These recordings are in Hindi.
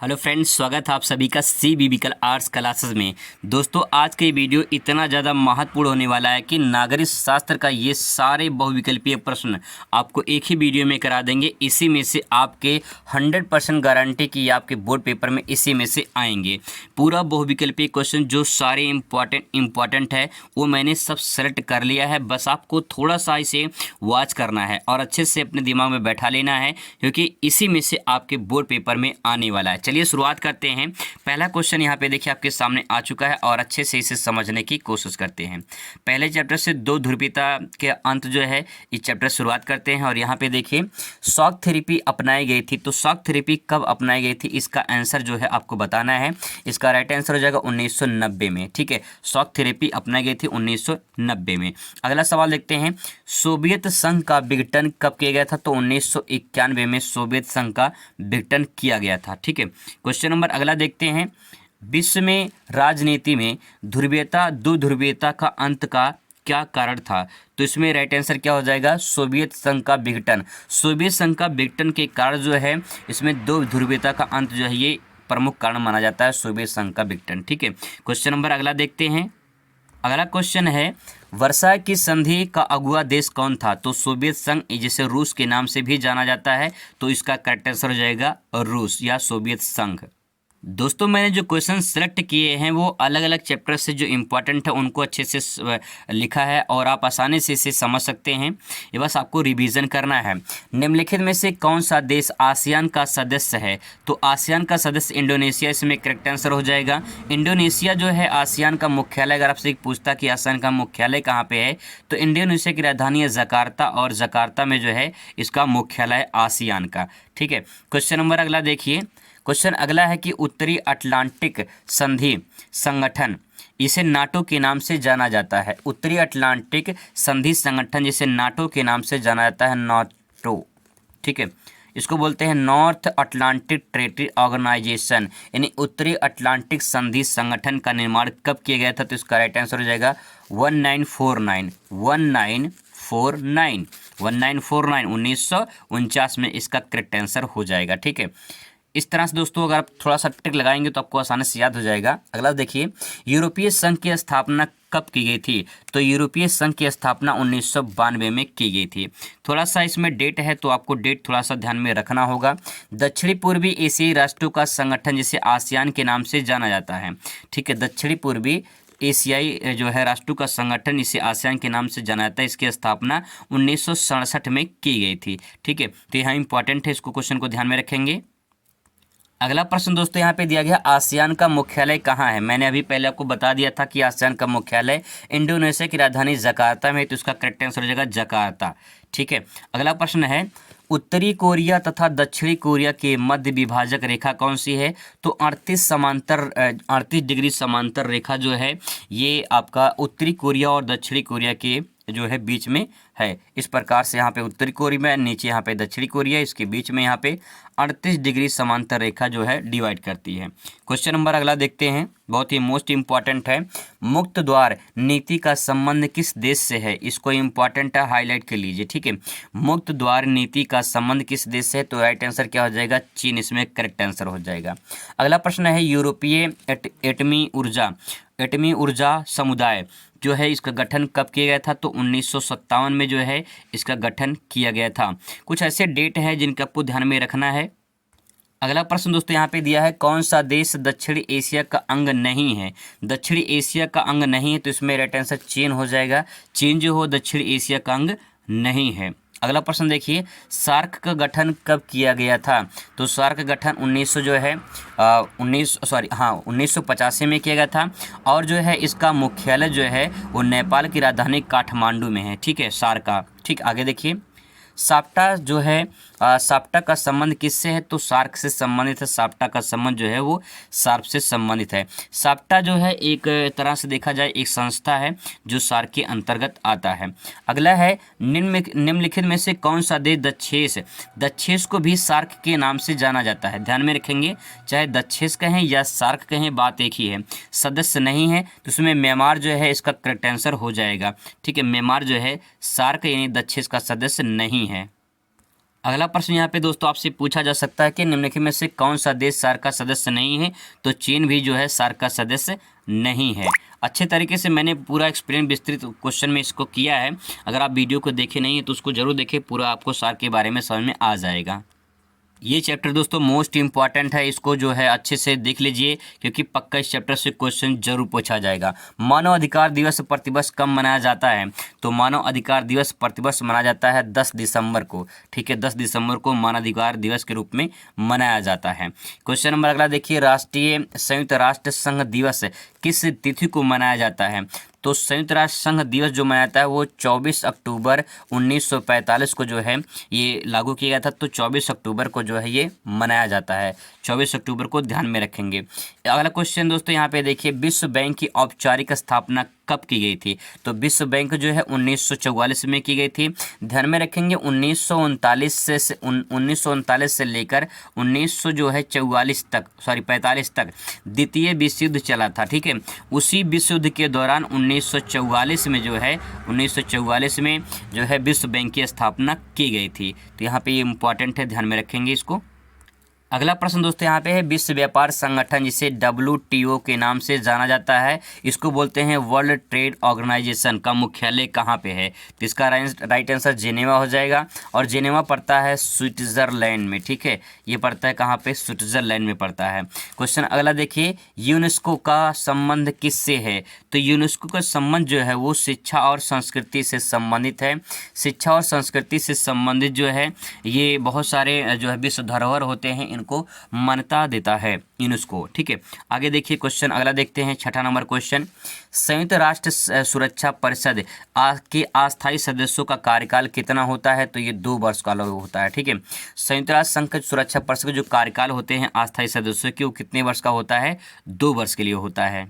हेलो फ्रेंड्स, स्वागत है आप सभी का सी बिबिकल आर्ट्स क्लासेस में। दोस्तों, आज का ये वीडियो इतना ज़्यादा महत्वपूर्ण होने वाला है कि नागरिक शास्त्र का ये सारे बहुविकल्पीय प्रश्न आपको एक ही वीडियो में करा देंगे। इसी में से आपके 100% गारंटी की आपके बोर्ड पेपर में इसी में से आएंगे। पूरा बहुविकल्पीय क्वेश्चन जो सारे इम्पॉर्टेंट है वो मैंने सब सेलेक्ट कर लिया है। बस आपको थोड़ा सा इसे वॉच करना है और अच्छे से अपने दिमाग में बैठा लेना है, क्योंकि इसी में से आपके बोर्ड पेपर में आने वाला है। चलिए शुरुआत करते हैं। पहला क्वेश्चन यहाँ पे देखिए आपके सामने आ चुका है और अच्छे से इसे समझने की कोशिश करते हैं। पहले चैप्टर से दो ध्रुवीयता के अंत जो है इस चैप्टर से शुरुआत करते हैं। और यहाँ पे देखिए शॉक थेरेपी अपनाई गई थी, तो शॉक थेरेपी कब अपनाई गई थी इसका आंसर जो है आपको बताना है। इसका राइट आंसर हो जाएगा 1990 में। ठीक है, शॉक थेरेपी अपनाई गई थी 1990 में। अगला सवाल देखते हैं, सोवियत संघ का विघटन कब किया गया था? तो 1991 में सोवियत संघ का विघटन किया गया था। ठीक है, क्वेश्चन नंबर अगला देखते हैं, विश्व में राजनीति में ध्रुवीयता दो ध्रुवीयता का अंत का क्या कारण था? तो इसमें राइट आंसर क्या हो जाएगा? सोवियत संघ का विघटन। सोवियत संघ का विघटन के कारण जो है इसमें दो ध्रुवीयता का अंत जो है ये प्रमुख कारण माना जाता है, सोवियत संघ का विघटन। ठीक है, क्वेश्चन नंबर अगला देखते हैं। अगला क्वेश्चन है, वर्साय की संधि का अगुआ देश कौन था? तो सोवियत संघ, जिसे रूस के नाम से भी जाना जाता है, तो इसका करेक्ट आंसर हो जाएगा रूस या सोवियत संघ। दोस्तों, मैंने जो क्वेश्चन सेलेक्ट किए हैं वो अलग अलग चैप्टर से जो इम्पोर्टेंट है उनको अच्छे से लिखा है और आप आसानी से इसे समझ सकते हैं। ये बस आपको रिवीजन करना है। निम्नलिखित में से कौन सा देश आसियान का सदस्य है? तो आसियान का सदस्य इंडोनेशिया, इसमें करेक्ट आंसर हो जाएगा। इंडोनेशिया जो है आसियान का मुख्यालय, अगर आपसे पूछता कि आसियान का मुख्यालय कहाँ पे है, तो इंडोनेशिया की राजधानी है जकार्ता और जकार्ता में जो है इसका मुख्यालय आसियान का। ठीक है, क्वेश्चन नंबर अगला देखिए। क्वेश्चन अगला है कि उत्तरी अटलांटिक संधि संगठन, इसे नाटो के नाम से जाना जाता है। उत्तरी अटलांटिक संधि संगठन जिसे नाटो के नाम से जाना जाता है, नाटो। ठीक है, इसको बोलते हैं नॉर्थ अटलांटिक ट्रेटी ऑर्गेनाइजेशन, यानी उत्तरी अटलांटिक संधि संगठन का निर्माण कब किया गया था? तो इसका राइट आंसर हो जाएगा 1949। 1949 में इसका करेक्ट आंसर हो जाएगा। ठीक है, इस तरह से दोस्तों अगर आप थोड़ा सा ट्रिक लगाएंगे तो आपको आसानी से याद हो जाएगा। अगला देखिए, यूरोपीय संघ की स्थापना कब की गई थी? तो यूरोपीय संघ की स्थापना 1992 में की गई थी। थोड़ा सा इसमें डेट है तो आपको डेट थोड़ा सा ध्यान में रखना होगा। दक्षिणी पूर्वी एशियाई राष्ट्रों का संगठन जिसे आसियान के नाम से जाना जाता है। ठीक है, दक्षिणी पूर्वी एशियाई जो है राष्ट्रों का संगठन इसे आसियान के नाम से जाना जाता है। इसकी स्थापना 1967 में की गई थी। ठीक है, तो यहाँ इंपॉर्टेंट है, इसको क्वेश्चन को ध्यान में रखेंगे। अगला प्रश्न दोस्तों यहाँ पे दिया गया, आसियान का मुख्यालय कहाँ है? मैंने अभी पहले आपको बता दिया था कि आसियान का मुख्यालय इंडोनेशिया की राजधानी जकार्ता में है, तो इसका करेक्ट आंसर हो जाएगा जकार्ता। ठीक है, अगला प्रश्न है, उत्तरी कोरिया तथा दक्षिणी कोरिया के मध्य विभाजक रेखा कौन सी है? तो 38 डिग्री समांतर रेखा जो है ये आपका उत्तरी कोरिया और दक्षिणी कोरिया के जो है बीच में है। इस प्रकार से यहाँ पे उत्तरी कोरिया में, नीचे यहाँ पे दक्षिणी कोरिया, इसके बीच में यहाँ पे 38 डिग्री समांतर रेखा जो है डिवाइड करती है। क्वेश्चन नंबर अगला देखते हैं, बहुत ही मोस्ट इंपॉर्टेंट है, मुक्त द्वार नीति का संबंध किस देश से है? इसको इंपॉर्टेंट है, हाईलाइट कर लीजिए। ठीक है, मुक्त द्वार नीति का संबंध किस देश से है? तो राइट आंसर क्या हो जाएगा? चीन, इसमें करेक्ट आंसर हो जाएगा। अगला प्रश्न है, यूरोपीय एटमी ऊर्जा समुदाय जो है इसका गठन कब किया गया था? तो 1957 में जो है इसका गठन किया गया था। कुछ ऐसे डेट है जिनका आपको ध्यान में रखना है। अगला प्रश्न दोस्तों यहाँ पे दिया है, कौन सा देश दक्षिणी एशिया का अंग नहीं है? दक्षिणी एशिया का अंग नहीं है, तो इसमें राइट आंसर चीन हो जाएगा। चीन जो हो दक्षिणी एशिया का अंग नहीं है। अगला प्रश्न देखिए, सार्क का गठन कब किया गया था? तो सार्क का गठन 1985 में किया गया था और जो है इसका मुख्यालय जो है वो नेपाल की राजधानी काठमांडू में है। ठीक है, सार्क का। ठीक, आगे देखिए, साप्टा जो है साप्टा का संबंध किससे है? तो सार्क से संबंधित है। साप्टा का संबंध जो है वो सार्क से संबंधित है। साप्टा जो है एक तरह से देखा जाए एक संस्था है जो सार्क के अंतर्गत आता है। अगला है, निम्नलिखित में से कौन सा देश दक्षेश, दक्षेश को भी सार्क के नाम से जाना जाता है? ध्यान में रखेंगे, चाहे दक्षेश कहें या सार्क कहें बात एक ही है। सदस्य नहीं है तो उसमें म्यांमार जो है इसका करेक्ट आंसर हो जाएगा। ठीक है, म्यांमार जो है सार्क यानी दक्षेश का सदस्य नहीं है। अगला प्रश्न यहाँ पे दोस्तों आपसे पूछा जा सकता है कि निम्नलिखित में से कौन सा देश सार्क का सदस्य नहीं है। तो चीन भी जो है सार्क का सदस्य नहीं है। अच्छे तरीके से मैंने पूरा एक्सप्लेन विस्तृत क्वेश्चन में इसको किया है। अगर आप वीडियो को देखे नहीं है तो उसको जरूर देखें, पूरा आपको सार्क के बारे में समझ में आ जाएगा। ये चैप्टर दोस्तों मोस्ट इंपॉर्टेंट है, इसको जो है अच्छे से देख लीजिए क्योंकि पक्का इस चैप्टर से क्वेश्चन जरूर पूछा जाएगा। मानव अधिकार दिवस प्रतिवर्ष कब मनाया जाता है। तो मानव अधिकार दिवस प्रतिवर्ष मनाया जाता है 10 दिसंबर को। ठीक है, 10 दिसंबर को मानव अधिकार दिवस के रूप में मनाया जाता है। क्वेश्चन नंबर अगला देखिए, राष्ट्रीय संयुक्त राष्ट्र संघ दिवस किस तिथि को मनाया जाता है। तो संयुक्त राष्ट्र संघ दिवस जो मनाया जाता है वो 24 अक्टूबर 1945 को जो है ये लागू किया गया था। तो 24 अक्टूबर को जो है ये मनाया जाता है। 24 अक्टूबर को ध्यान में रखेंगे। अगला क्वेश्चन दोस्तों यहाँ पे देखिए, विश्व बैंक की औपचारिक स्थापना कब की गई थी। तो विश्व बैंक जो है 1944 में की गई थी। ध्यान में रखेंगे 1939 से लेकर 1944 तक 45 तक द्वितीय विश्व युद्ध चला था। ठीक है, उसी विश्व युद्ध के दौरान 1944 में जो है 1944 में जो है विश्व बैंक की स्थापना की गई थी। तो यहाँ पे ये इंपॉर्टेंट है, ध्यान में रखेंगे इसको। अगला प्रश्न दोस्तों यहाँ पे है, विश्व व्यापार संगठन जिसे WTO के नाम से जाना जाता है, इसको बोलते हैं वर्ल्ड ट्रेड ऑर्गेनाइजेशन, का मुख्यालय कहाँ पे है। तो इसका राइट आंसर जेनेवा हो जाएगा। और जेनेवा पड़ता है स्विट्जरलैंड में। ठीक है, ये पड़ता है कहाँ पे, स्विट्जरलैंड में पड़ता है। क्वेश्चन अगला देखिए, यूनेस्को का संबंध किससे है। तो यूनेस्को का संबंध जो है वो शिक्षा और संस्कृति से संबंधित है। शिक्षा और संस्कृति से संबंधित जो है ये बहुत सारे जो है विश्व धरोहर होते हैं, को मान्यता देता है यूनेस्को। ठीक है, आगे देखिए क्वेश्चन अगला देखते हैं, 6ठा नंबर क्वेश्चन, संयुक्त राष्ट्र सुरक्षा परिषद के अस्थायी सदस्यों का कार्यकाल कितना होता है। तो ये 2 वर्ष का होता है। ठीक है, संयुक्त राष्ट्र संघ सुरक्षा परिषद के जो कार्यकाल होते हैं अस्थायी सदस्यों के, वो कितने वर्ष का होता है, 2 वर्ष के लिए होता है।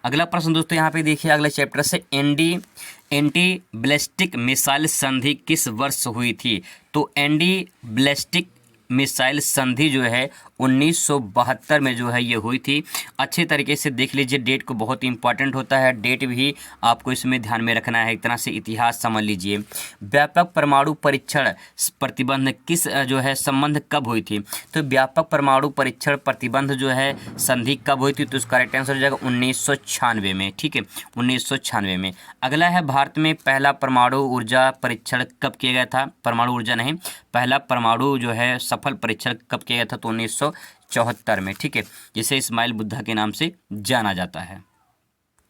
अगला प्रश्न दोस्तों यहाँ पे देखिए, अगले चैप्टर से एंटी बैलिस्टिक मिसाइल संधि किस वर्ष हुई थी। तो एंटी बैलिस्टिक मिसाइल संधि जो है 1972 में जो है ये हुई थी। अच्छे तरीके से देख लीजिए, डेट को बहुत इंपॉर्टेंट होता है, डेट भी आपको इसमें ध्यान में रखना है। एक तरह से इतिहास समझ लीजिए। व्यापक परमाणु परीक्षण प्रतिबंध किस जो है संबंध कब हुई थी। तो व्यापक परमाणु परीक्षण प्रतिबंध जो है संधि कब हुई थी। तो उसका राइट आंसर हो जाएगा 1996 में। ठीक है, 1996 में। अगला है, भारत में पहला परमाणु ऊर्जा परीक्षण कब किया गया था। परमाणु ऊर्जा नहीं, पहला परमाणु जो है सफल परीक्षण कब किया गया था। तो 1974 में। ठीक है, जिसे इस्माइल बुद्धा के नाम से जाना जाता है।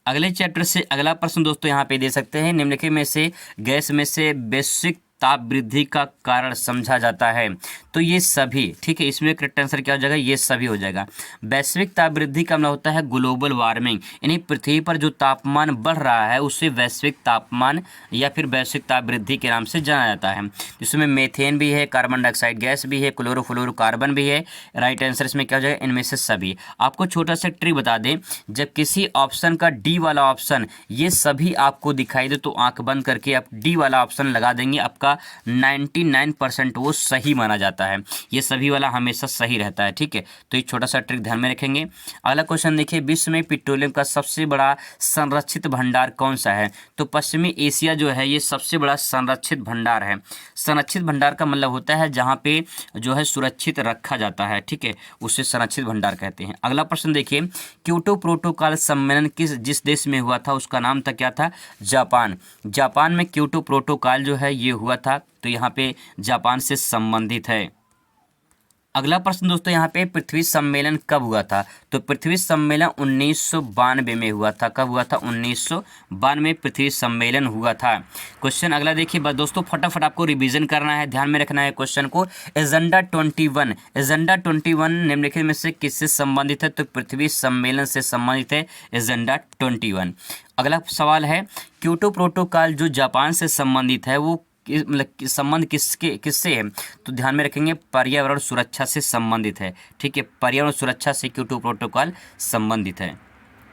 अगले चैप्टर से अगला प्रश्न दोस्तों यहाँ पे दे सकते हैं, निम्नलिखित में से गैस में से वैश्विक ताप वृद्धि का कारण समझा जाता है। तो ये सभी, ठीक है, इसमें करेक्ट आंसर क्या हो जाएगा, ये सभी हो जाएगा। वैश्विक ताप वृद्धि का मतलब होता है ग्लोबल वार्मिंग, यानी पृथ्वी पर जो तापमान बढ़ रहा है उसे वैश्विक तापमान या फिर वैश्विक ताप वृद्धि के नाम से जाना जाता है। इसमें मेथेन भी है, कार्बन डाइऑक्साइड गैस भी है, क्लोरोफ्लोरोकार्बन भी है। राइट आंसर इसमें क्या हो जाएगा, इनमें से सभी। आपको छोटा सा ट्रिक बता दें, जब किसी ऑप्शन का डी वाला ऑप्शन ये सभी आपको दिखाई दे तो आंख बंद करके आप डी वाला ऑप्शन लगा देंगे, आपका 99% वो सही माना जाता है। ये सभी वाला हमेशा सही रहता है। ठीक है, तो ये छोटा सा ट्रिक ध्यान में रखेंगे। अगला क्वेश्चन देखिए, विश्व में पेट्रोलियम का सबसे बड़ा संरक्षित भंडार कौन सा है। तो पश्चिमी एशिया जो है ये सबसे बड़ा संरक्षित भंडार है। संरक्षित भंडार का मतलब होता है जहाँ पे जो है सुरक्षित रखा जाता है। ठीक है, उसे संरक्षित भंडार कहते हैं। अगला प्रश्न देखिए, क्योटो प्रोटोकॉल सम्मेलन जिस देश में हुआ था उसका नाम था क्या था, जापान। जापान में क्योटो प्रोटोकॉल जो है ये हुआ था, तो यहाँ पे जापान से संबंधित है। अगला प्रश्न दोस्तों यहाँ पे, पृथ्वी सम्मेलन कब हुआ था। तो पृथ्वी सम्मेलन 1992 में हुआ था। कब हुआ था, 1992 में पृथ्वी सम्मेलन हुआ था। क्वेश्चन अगला देखिए, बस दोस्तों फटाफट आपको रिवीजन करना है, ध्यान में रखना है क्वेश्चन को। एजेंडा 21 निम्नलिखित में से किससे संबंधित है। तो पृथ्वी सम्मेलन से संबंधित है एजेंडा 21। अगला सवाल है, क्योटो प्रोटोकॉल जो जापान से संबंधित है वो मतलब संबंध किससे है। तो ध्यान में रखेंगे पर्यावरण सुरक्षा से संबंधित है। ठीक है, पर्यावरण सुरक्षा से क्योटो प्रोटोकॉल संबंधित है।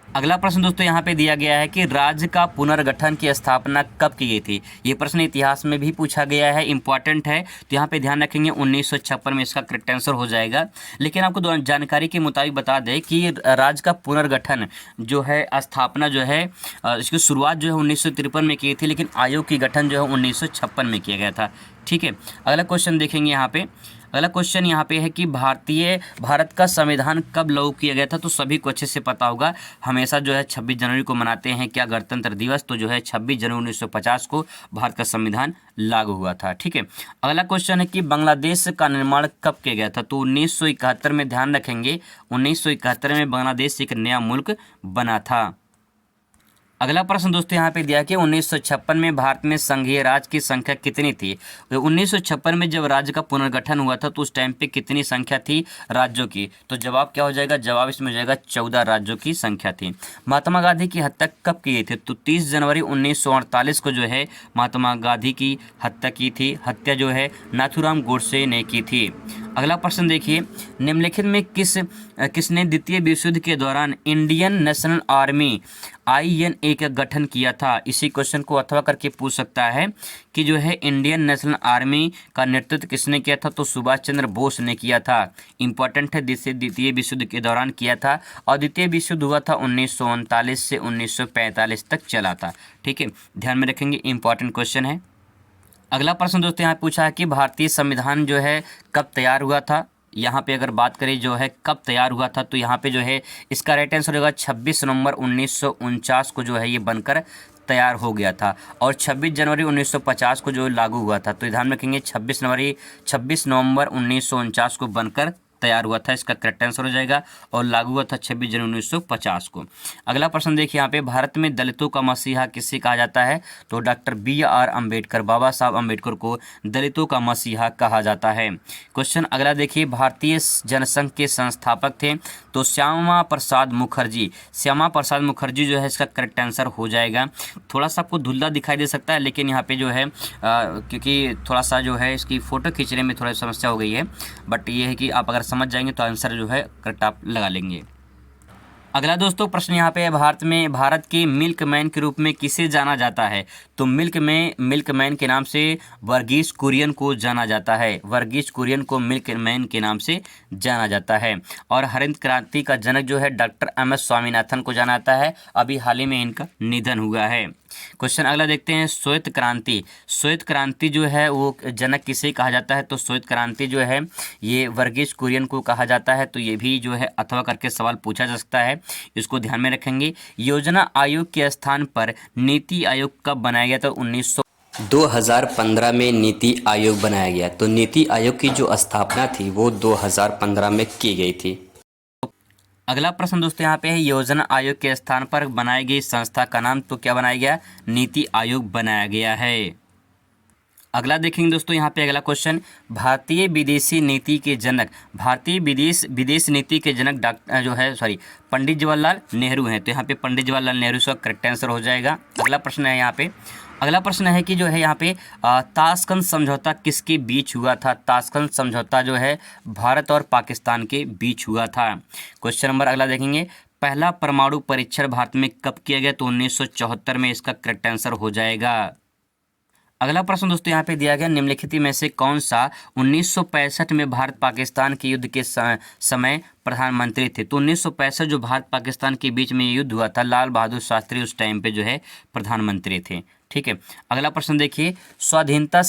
अगला प्रश्न दोस्तों यहाँ पे दिया गया है कि राज्य का पुनर्गठन की स्थापना कब की गई थी। ये प्रश्न इतिहास में भी पूछा गया है, इंपॉर्टेंट है, तो यहाँ पे ध्यान रखेंगे 1956 में इसका करेक्ट आंसर हो जाएगा। लेकिन आपको जानकारी के मुताबिक बता दें कि राज्य का पुनर्गठन जो है, स्थापना जो है, इसकी शुरुआत जो है 1953 में की थी, लेकिन आयोग की गठन जो है 1956 में किया गया था। ठीक है, अगला क्वेश्चन देखेंगे यहाँ पे। अगला क्वेश्चन यहाँ पे है कि भारत का संविधान कब लागू किया गया था। तो सभी को अच्छे से पता होगा, हमेशा जो है 26 जनवरी को मनाते हैं क्या, गणतंत्र दिवस। तो जो है 26 जनवरी 1950 को भारत का संविधान लागू हुआ था। ठीक है, अगला क्वेश्चन है कि बांग्लादेश का निर्माण कब किया गया था। तो 1971 में, ध्यान रखेंगे 1971 में बांग्लादेश एक नया मुल्क बना था। अगला प्रश्न दोस्तों यहाँ पे दिया कि 1956 में भारत में संघीय राज्य की संख्या कितनी थी। 1956 में जब राज्य का पुनर्गठन हुआ था तो उस टाइम पे कितनी संख्या थी राज्यों की। तो जवाब क्या हो जाएगा, जवाब इसमें हो जाएगा 14 राज्यों की संख्या थी। महात्मा गांधी की हत्या कब की गई थी। तो 30 जनवरी 1948 को जो है महात्मा गांधी की हत्या की थी। हत्या जो है नाथूराम गोडसे ने की थी। अगला प्रश्न देखिए, निम्नलिखित में किसने द्वितीय विश्व युद्ध के दौरान इंडियन नेशनल आर्मी INA का गठन किया था। इसी क्वेश्चन को अथवा करके पूछ सकता है कि जो है इंडियन नेशनल आर्मी का नेतृत्व किसने किया था। तो सुभाष चंद्र बोस ने किया था। इंपॉर्टेंट है, द्वितीय विश्व युद्ध के दौरान किया था, और द्वितीय विश्व युद्ध हुआ था 1939 से 1945 तक चला था। ठीक है, ध्यान में रखेंगे, इंपॉर्टेंट क्वेश्चन है। अगला प्रश्न दोस्तों यहाँ पूछा है कि भारतीय संविधान जो है कब तैयार हुआ था। यहाँ पे अगर बात करें जो है कब तैयार हुआ था, तो यहाँ पे जो है इसका राइट आंसर होगा 26 नवंबर 1949 को जो है ये बनकर तैयार हो गया था, और 26 जनवरी 1950 को जो लागू हुआ था। तो ध्यान रखेंगे 26 नवंबर 1949 को बनकर तैयार हुआ था, इसका करेक्ट आंसर हो जाएगा, और लागू हुआ था 26 जनवरी 1950 को। अगला प्रश्न देखिए यहाँ पे, भारत में दलितों का मसीहा किसे कहा जाता है। तो डॉक्टर BR अम्बेडकर, बाबा साहब अम्बेडकर को दलितों का मसीहा कहा जाता है। क्वेश्चन अगला देखिए, भारतीय जनसंघ के संस्थापक थे। तो श्यामा प्रसाद मुखर्जी, जो है इसका करेक्ट आंसर हो जाएगा। थोड़ा सा आपको धुंधला दिखाई दे सकता है, लेकिन यहाँ पे जो है क्योंकि थोड़ा सा जो है इसकी फ़ोटो खींचने में थोड़ा समस्या हो गई है, बट ये है कि आप अगर समझ जाएंगे तो आंसर जो है करेक्ट आप लगा लेंगे। अगला दोस्तों प्रश्न यहाँ पे है, भारत के मिल्कमैन के रूप में किसे जाना जाता है। तो मिल्कमैन के नाम से वर्गीस कुरियन को जाना जाता है। वर्गीस कुरियन को मिल्कमैन के नाम से जाना जाता है। और हरित क्रांति का जनक जो है डॉक्टर MS स्वामीनाथन को जाना जाता है। अभी हाल ही में इनका निधन हुआ है। क्वेश्चन अगला देखते हैं, श्वेत क्रांति जो है वो जनक किसे कहा जाता है। तो श्वेत क्रांति जो है ये वर्गीस कुरियन को कहा जाता है। तो ये भी जो है अथवा करके सवाल पूछा जा सकता है, इसको ध्यान में रखेंगे। योजना आयोग के स्थान पर नीति आयोग कब बनाया गया। तो 2015 में नीति आयोग बनाया गया। तो नीति आयोग की जो स्थापना थी वो 2015 में की गई थी। अगला प्रश्न दोस्तों यहाँ पे है, योजना आयोग के स्थान पर बनाई गई संस्था का नाम। तो क्या बनाया गया, नीति आयोग बनाया गया है। अगला देखेंगे दोस्तों यहाँ पे अगला क्वेश्चन, भारतीय विदेश नीति के जनक पंडित जवाहरलाल नेहरू हैं। तो यहाँ पे पंडित जवाहरलाल नेहरू का करेक्ट आंसर हो जाएगा। अगला प्रश्न है यहाँ पे, अगला प्रश्न है कि जो है यहाँ पे ताशकंद समझौता किसके बीच हुआ था। ताशकंद समझौता जो है भारत और पाकिस्तान के बीच हुआ था। क्वेश्चन नंबर अगला देखेंगे, पहला परमाणु परीक्षण भारत में कब किया गया। तो 1974 में इसका करेक्ट आंसर हो जाएगा। अगला प्रश्न दोस्तों यहाँ पे दिया गया, निम्नलिखित में से कौन सा 1965 में भारत पाकिस्तान के युद्ध के समय प्रधानमंत्री थे। तो 1965 जो भारत पाकिस्तान के बीच में युद्ध हुआ था, लाल बहादुर शास्त्री उस टाइम पे जो है प्रधानमंत्री थे। ठीक है, अगला प्रश्न देखिए, स्वाधीनता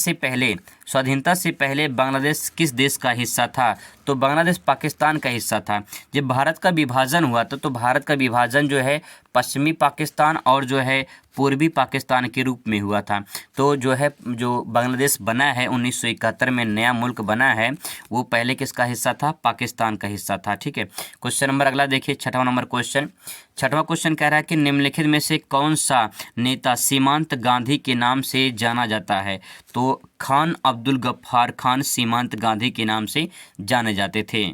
से पहले बांग्लादेश किस देश का हिस्सा था। तो बांग्लादेश पाकिस्तान का हिस्सा था। जब भारत का विभाजन हुआ था तो भारत का विभाजन जो है पश्चिमी पाकिस्तान और जो है पूर्वी पाकिस्तान के रूप में हुआ था। तो जो बांग्लादेश बना है 1971 में नया मुल्क बना है, वो पहले किसका हिस्सा था, पाकिस्तान का हिस्सा था। ठीक है, क्वेश्चन नंबर अगला देखिए, छठवां क्वेश्चन कह रहा है कि निम्नलिखित में से कौन सा नेता सीमांत गांधी के नाम से जाना जाता है। तो खान अब्दुल गफ्फार खान सीमांत गांधी के नाम से जाने जाते थे।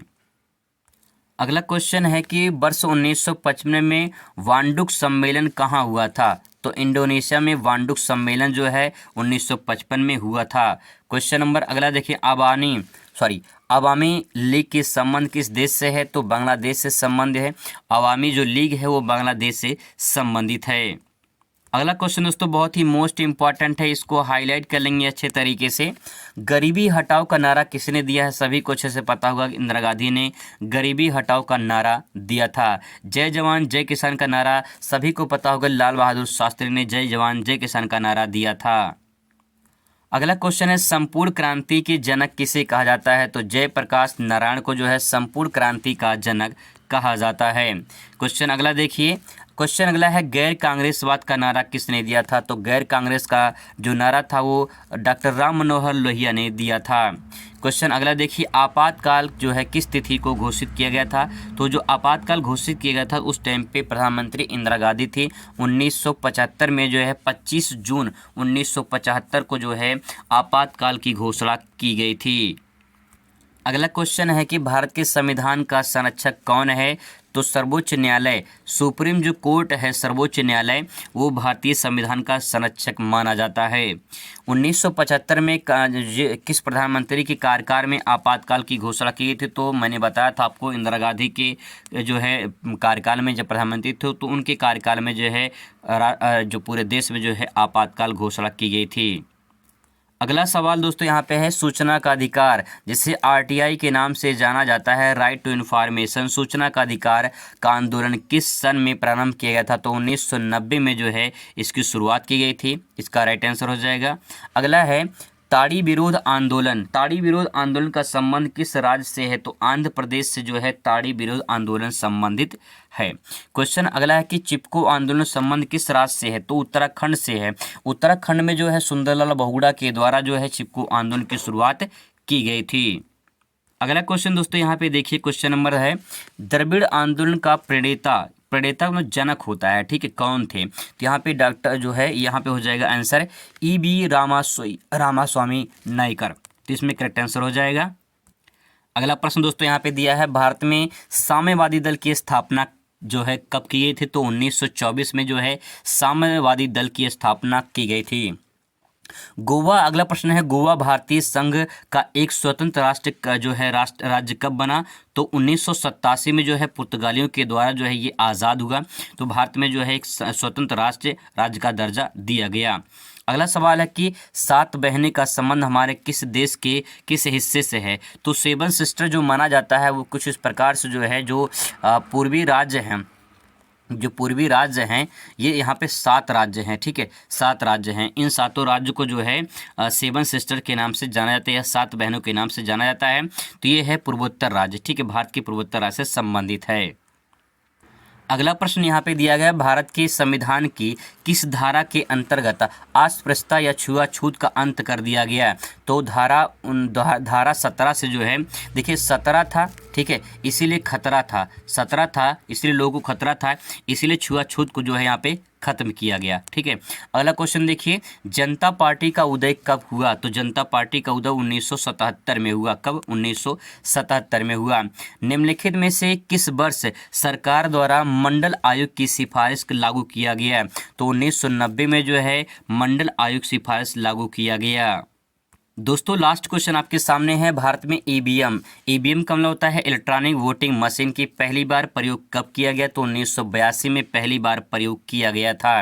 अगला क्वेश्चन है कि वर्ष 1955 में वांडुक सम्मेलन कहाँ हुआ था। तो इंडोनेशिया में वांडुक सम्मेलन जो है 1955 में हुआ था। क्वेश्चन नंबर अगला देखिए, अबानी अवामी लीग के संबंध किस देश से है? तो बांग्लादेश से संबंध है। अवामी जो लीग है वो बांग्लादेश से संबंधित है। अगला क्वेश्चन दोस्तों बहुत ही मोस्ट इंपॉर्टेंट है, इसको हाईलाइट कर लेंगे अच्छे तरीके से। गरीबी हटाओ का नारा किसने दिया है? सभी को अच्छे से पता होगा, इंदिरा गांधी ने गरीबी हटाओ का नारा दिया था। जय जवान जय किसान का नारा सभी को पता होगा, लाल बहादुर शास्त्री ने जय जवान जय किसान का नारा दिया था। अगला क्वेश्चन है संपूर्ण क्रांति के जनक किसे कहा जाता है? तो जयप्रकाश नारायण को जो है संपूर्ण क्रांति का जनक कहा जाता है। क्वेश्चन अगला देखिए, क्वेश्चन अगला है गैर कांग्रेसवाद का नारा किसने दिया था? तो गैर कांग्रेस का जो नारा था वो डॉक्टर राम मनोहर लोहिया ने दिया था। क्वेश्चन अगला देखिए, आपातकाल जो है किस तिथि को घोषित किया गया था? तो जो आपातकाल घोषित किया गया था उस टाइम पे प्रधानमंत्री इंदिरा गांधी थी। 1975 में जो है 25 जून 1975 को जो है आपातकाल की घोषणा की गई थी। अगला क्वेश्चन है कि भारत के संविधान का संरक्षक कौन है? तो सर्वोच्च न्यायालय, सुप्रीम जो कोर्ट है सर्वोच्च न्यायालय, वो भारतीय संविधान का संरक्षक माना जाता है। 1975 में किस प्रधानमंत्री के कार्यकाल में आपातकाल की घोषणा की गई थी? तो मैंने बताया था आपको, इंदिरा गांधी के जो है कार्यकाल में जब प्रधानमंत्री थे तो उनके कार्यकाल में जो है जो पूरे देश में जो है आपातकाल घोषणा की गई थी। अगला सवाल दोस्तों यहाँ पे है सूचना का अधिकार, जिसे आरटीआई के नाम से जाना जाता है, राइट टू इन्फॉर्मेशन। सूचना का अधिकार का आंदोलन किस सन में प्रारंभ किया गया था? तो 1990 में जो है इसकी शुरुआत की गई थी। इसका राइट आंसर हो जाएगा। अगला है ताड़ी विरोध आंदोलन। ताड़ी विरोध आंदोलन का संबंध किस राज्य से है? तो आंध्र प्रदेश से जो है ताड़ी विरोध आंदोलन संबंधित है। क्वेश्चन अगला है कि चिपको आंदोलन संबंध किस राज्य से है? तो उत्तराखंड से है। उत्तराखंड में जो है सुंदरलाल बहुगुणा के द्वारा जो है चिपको आंदोलन की शुरुआत की गई थी। अगला क्वेश्चन दोस्तों यहाँ पे देखिए, क्वेश्चन नंबर है द्रविड़ आंदोलन का प्रणेता में जनक होता है, ठीक है, कौन थे? तो यहाँ पे डॉक्टर जो है यहाँ पे हो जाएगा आंसर ई.बी. रामास्वामी नायकर, तो इसमें करेक्ट आंसर हो जाएगा। अगला प्रश्न दोस्तों यहाँ पे दिया है भारत में साम्यवादी दल की स्थापना जो है कब की गई थी? तो 1924 में जो है साम्यवादी दल की स्थापना की गई थी। गोवा, अगला प्रश्न है गोवा भारतीय संघ का एक स्वतंत्र राष्ट्र जो है राज्य कब बना? तो 1987 में जो है पुर्तगालियों के द्वारा जो है ये आज़ाद हुआ, तो भारत में जो है एक स्वतंत्र राज्य का दर्जा दिया गया। अगला सवाल है कि सात बहनें का संबंध हमारे किस देश के किस हिस्से से है? तो सेवन सिस्टर जो माना जाता है वो कुछ इस प्रकार से जो है जो पूर्वी राज्य हैं, जो पूर्वी राज्य हैं, ये यहाँ पे 7 राज्य हैं, ठीक है, 7 राज्य हैं। इन 7 राज्यों को जो है सेवन सिस्टर के नाम से जाना जाता है या 7 बहनों के नाम से जाना जाता है। तो ये है पूर्वोत्तर राज्य, ठीक है, भारत के पूर्वोत्तर राज्य से संबंधित है। अगला प्रश्न यहाँ पे दिया गया है भारत के संविधान की किस धारा के अंतर्गत अस्पृश्यता या छुआछूत का अंत कर दिया गया है? तो धारा 17 से जो है देखिए 17 था, ठीक है, इसीलिए खतरा था, 17 था इसलिए लोगों को खतरा था, इसीलिए छुआछूत को जो है यहाँ पे खत्म किया गया, ठीक है। अगला क्वेश्चन देखिए जनता पार्टी का उदय कब हुआ? तो जनता पार्टी का उदय 1977 में हुआ। कब? 1977 में हुआ। निम्नलिखित में से किस वर्ष सरकार द्वारा मंडल आयोग की सिफारिश लागू किया गया? तो 1990 में जो है मंडल आयोग सिफारिश लागू किया गया। दोस्तों लास्ट क्वेश्चन आपके सामने है, भारत में ईवीएम का मतलब होता है इलेक्ट्रॉनिक वोटिंग मशीन की पहली बार प्रयोग कब किया गया? तो 1982 में पहली बार प्रयोग किया गया था।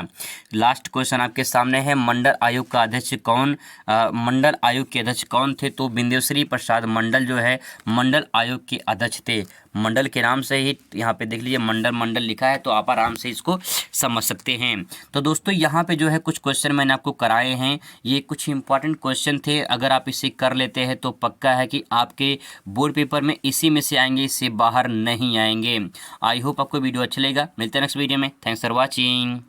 लास्ट क्वेश्चन आपके सामने है, मंडल आयोग का अध्यक्ष कौन मंडल आयोग के अध्यक्ष कौन थे? तो बिंदेश्वरी प्रसाद मंडल जो है मंडल आयोग के अध्यक्ष थे। मंडल के नाम से ही यहाँ पे देख लीजिए मंडल लिखा है, तो आप आराम से इसको समझ सकते हैं। तो दोस्तों यहाँ पे जो है कुछ क्वेश्चन मैंने आपको कराए हैं, ये कुछ इंपॉर्टेंट क्वेश्चन थे। अगर आप इसे कर लेते हैं तो पक्का है कि आपके बोर्ड पेपर में इसी में से आएंगे, इससे बाहर नहीं आएंगे। आई होप आपको वीडियो अच्छा लगेगा। मिलते हैं नेक्स्ट वीडियो में। Thanks for watching.